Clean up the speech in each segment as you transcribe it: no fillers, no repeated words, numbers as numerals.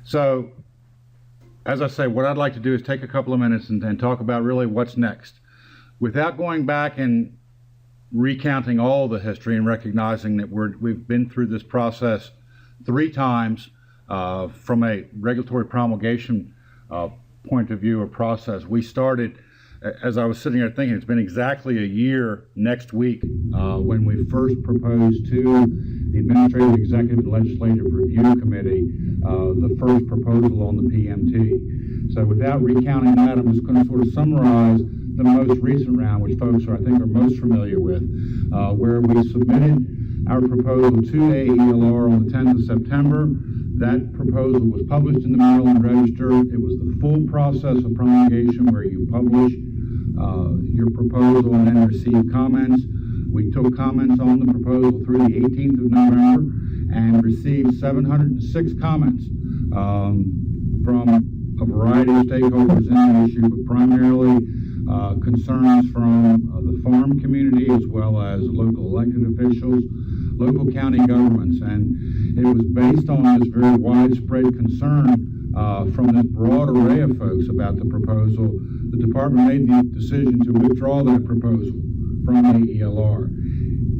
So, as I say, what I'd like to do is take a couple of minutes and talk about really what's next. Without going back and recounting all the history and recognizing that we've been through this process 3 times from a regulatory promulgation point of view or process. We started, as I was sitting here thinking, it's been exactly a year next week when we first proposed to the Administrative, Executive, and Legislative Review Committee the first proposal on the PMT. So without recounting that, I'm just going to sort of summarize the most recent round, which folks I think are most familiar with, where we submitted our proposal to AELR on the 10th of September. That proposal was published in the Maryland Register. It was the full process of promulgation where you publish your proposal and then receive comments. We took comments on the proposal through the 18th of November and received 706 comments from a variety of stakeholders in the issue, but primarily concerns from the farm community as well as local elected officials, local county governments, and it was based on this very widespread concern from this broad array of folks about the proposal. The department made the decision to withdraw that proposal from AELR,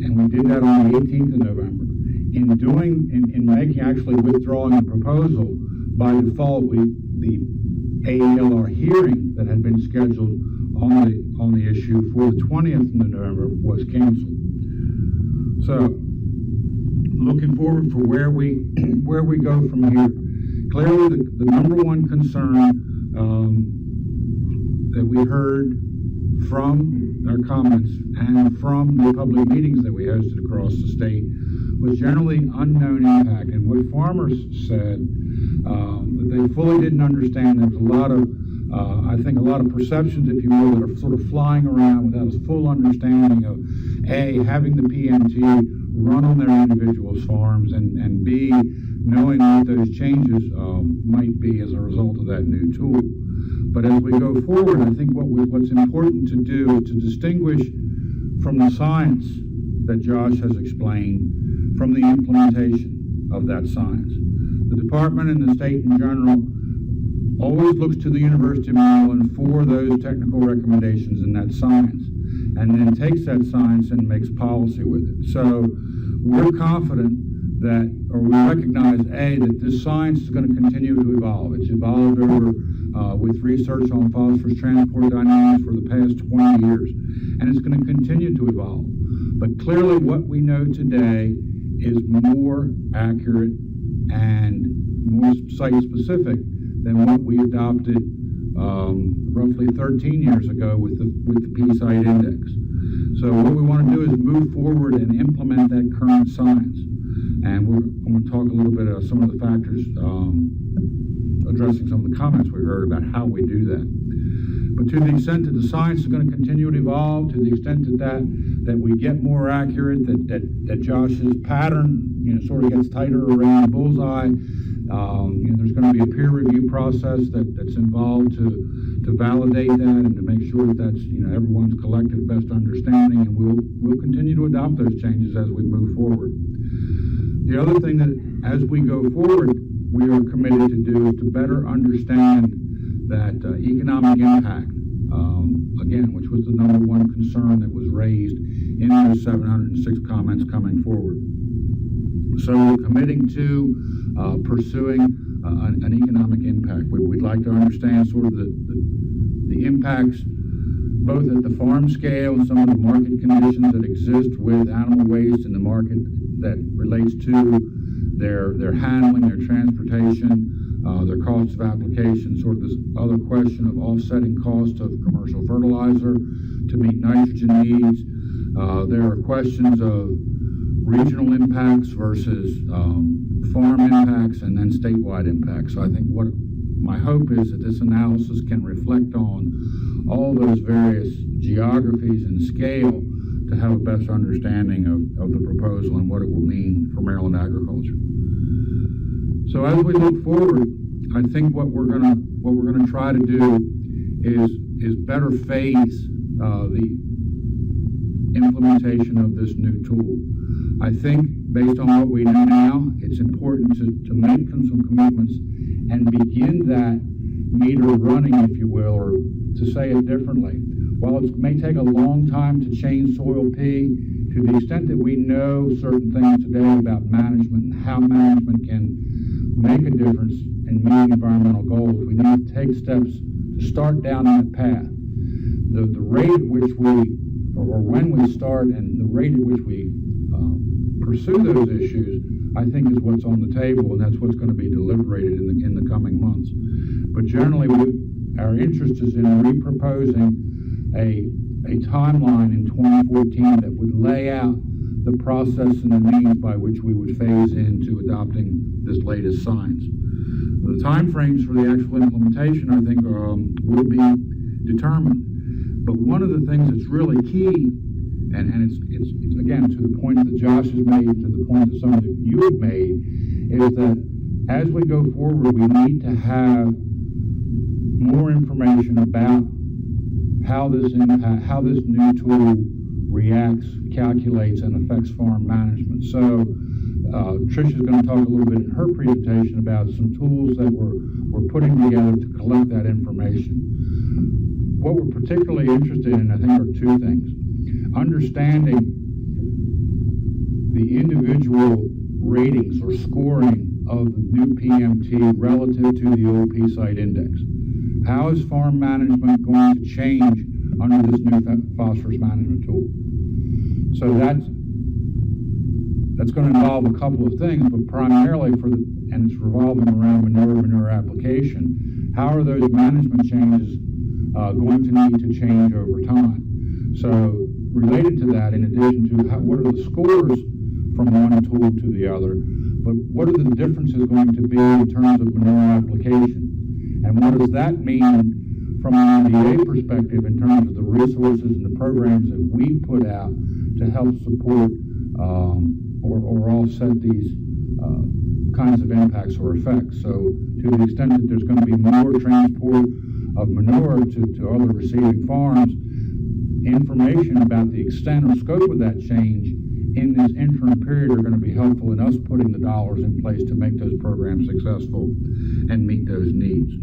and we did that on the 18th of November. In making actually withdrawing the proposal, by default, the AELR hearing that had been scheduled on the issue for the 20th of November was canceled. So, looking forward for where we go from here. Clearly, the number one concern that we heard from our comments and from the public meetings that we hosted across the state was generally unknown impact. And what farmers said that they fully didn't understand. There was a lot of I think a lot of perceptions, if you will, that are sort of flying around without a full understanding of A, having the PMT run on their individuals' farms, and B, knowing what those changes might be as a result of that new tool. But as we go forward, I think what's important to do is to distinguish from the science that Josh has explained from the implementation of that science. The department and the state in general always looks to the University of Maryland for those technical recommendations in that science, and then takes that science and makes policy with it. So we're confident that, or we recognize, A, that this science is going to continue to evolve. It's evolved over with research on phosphorus transport dynamics for the past 20 years, and it's going to continue to evolve. But clearly what we know today is more accurate and more site-specific than what we adopted roughly 13 years ago with the P-Site Index. So what we want to do is move forward and implement that current science. And I'm going to talk a little bit about some of the factors, addressing some of the comments we heard about how we do that. But to the extent that the science is going to continue to evolve, to the extent that we get more accurate, that Josh's pattern, sort of gets tighter around the bullseye, there's going to be a peer review process that's involved to validate that and to make sure that that's everyone's collective best understanding, and we'll continue to adopt those changes as we move forward. The other thing that as we go forward we are committed to do is to better understand that economic impact, again, which was the number one concern that was raised in those 706 comments coming forward. So we're committing to pursuing an economic impact. We'd like to understand sort of the impacts both at the farm scale and some of the market conditions that exist with animal waste in the market that relates to their handling, their transportation, their costs of application, sort of this other question of offsetting cost of commercial fertilizer to meet nitrogen needs. There are questions of regional impacts versus farm impacts, and then statewide impacts. So I think what my hope is that this analysis can reflect on all those various geographies and scale to have a better understanding of the proposal and what it will mean for Maryland agriculture. So as we look forward, I think what we're gonna try to do is better phase implementation of this new tool. I think, based on what we know now, it's important to make some commitments and begin that meter running, if you will, or to say it differently. While it may take a long time to change soil P, to the extent that we know certain things today about management and how management can make a difference in meeting environmental goals, we need to take steps to start down that path. The rate at which we, or when we start, and the rate at which we pursue those issues, I think is what's on the table, and that's what's going to be deliberated in the coming months. But generally, our interest is in reproposing a timeline in 2014 that would lay out the process and the means by which we would phase into adopting this latest science. The timeframes for the actual implementation, I think, will be determined. But one of the things that's really key, and it's again to the point that Josh has made, to the point that some of you have made, is that as we go forward, we need to have more information about how this new tool reacts, calculates, and affects farm management. So Trish is going to talk a little bit in her presentation about some tools that we're putting together to collect that information. What we're particularly interested in, I think, are two things. Understanding the individual ratings or scoring of the new PMT relative to the old P-site index. How is farm management going to change under this new phosphorus management tool? So that's going to involve a couple of things, but primarily and it's revolving around manure application. How are those management changes going to need to change over time? So related to that, in addition to what are the scores from one tool to the other, but what are the differences going to be in terms of manure application? And what does that mean from an NDA perspective in terms of the resources and the programs that we put out to help support or offset these kinds of impacts or effects? So to the extent that there's going to be more transport of manure to other receiving farms, information about the extent or scope of that change in this interim period are going to be helpful in us putting the dollars in place to make those programs successful and meet those needs.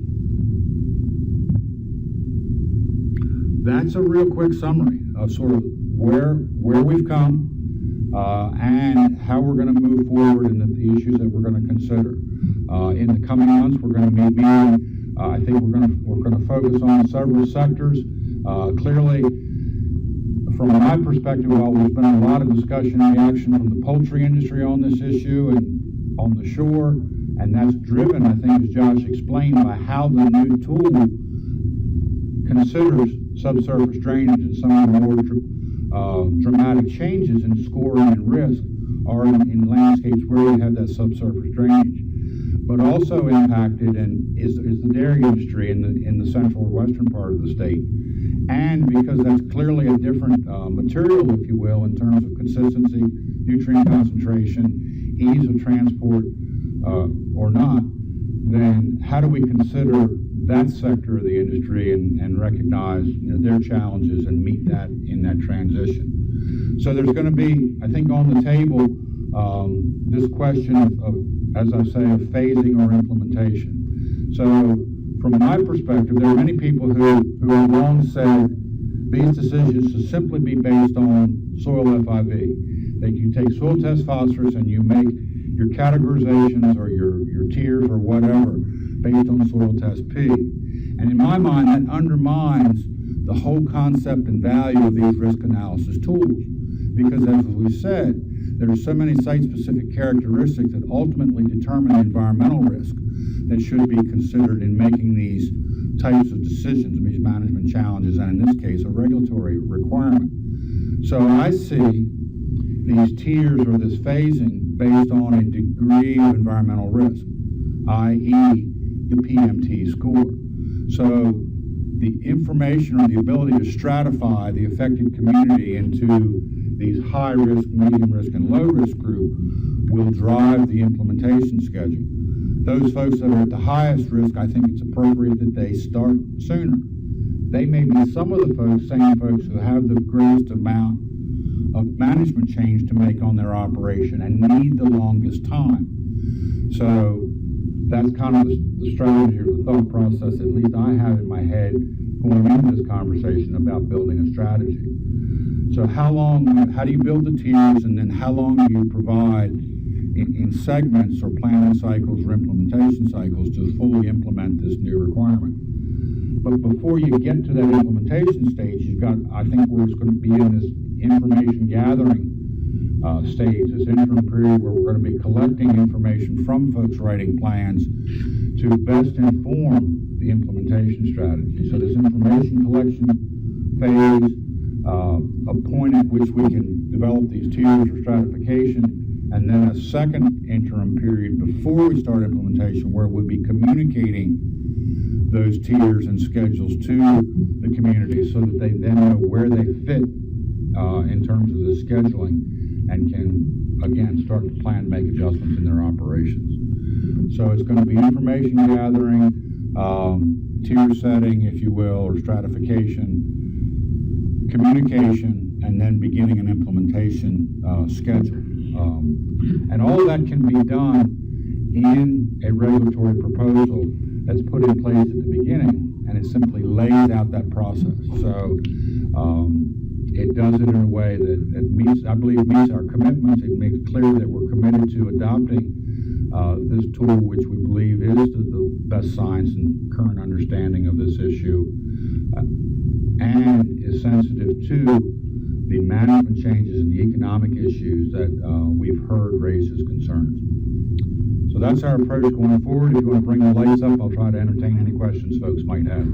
That's a real quick summary of sort of where we've come and how we're going to move forward and the issues that we're going to consider. In the coming months, we're going to be meeting. I think we're going to focus on several sectors. Clearly, from my perspective, while there's been a lot of discussion and reaction from the poultry industry on this issue and on the shore, and that's driven, I think, as Josh explained, by how the new tool considers subsurface drainage, and some of the more dramatic changes in scoring and risk are in landscapes where we have that subsurface drainage. But also impacted is the dairy industry in the central or western part of the state. And because that's clearly a different material, if you will, in terms of consistency, nutrient concentration, ease of transport, or not, then how do we consider that sector of the industry and recognize their challenges and meet that in that transition? So there's going to be, I think, on the table this question of, as I say, of phasing or implementation. So from my perspective, there are many people who have long said these decisions should simply be based on soil FIV. That you take soil test phosphorus and you make your categorizations or your tiers or whatever based on soil test P. And in my mind, that undermines the whole concept and value of these risk analysis tools. Because as we said, there are so many site-specific characteristics that ultimately determine the environmental risk that should be considered in making these types of decisions, these management challenges, and in this case, a regulatory requirement. So I see these tiers or this phasing based on a degree of environmental risk, i.e. the PMT score. So the information or the ability to stratify the affected community into these high risk, medium risk, and low risk group will drive the implementation schedule. Those folks that are at the highest risk, I think it's appropriate that they start sooner. They may be some of the same folks who have the greatest amount of management change to make on their operation and need the longest time. So that's kind of the strategy or the thought process, at least I have in my head going into this conversation about building a strategy. So how do you build the tiers, and then how long do you provide in segments or planning cycles or implementation cycles to fully implement this new requirement? But before you get to that implementation stage, you've got, I think we're going to be in this information gathering stage, this interim period where we're going to be collecting information from folks writing plans to best inform the implementation strategy. So this information collection phase, a point at which we can develop these tiers or stratification, and then a second interim period before we start implementation where we'll be communicating those tiers and schedules to the community so that they then know where they fit in terms of the scheduling and can, again, start to plan, make adjustments in their operations. So it's going to be information gathering, tier setting, if you will, or stratification, communication, and then beginning an implementation schedule. And all of that can be done in a regulatory proposal that's put in place at the beginning, and it simply lays out that process. So it does it in a way that meets, I believe, meets our commitments. It makes clear that we're committed to adopting this tool, which we believe is the best science and current understanding of this issue, and is sensitive to the management changes and the economic issues that we've heard raise as concerns. So that's our approach going forward. If you want to bring the lights up, I'll try to entertain any questions folks might have.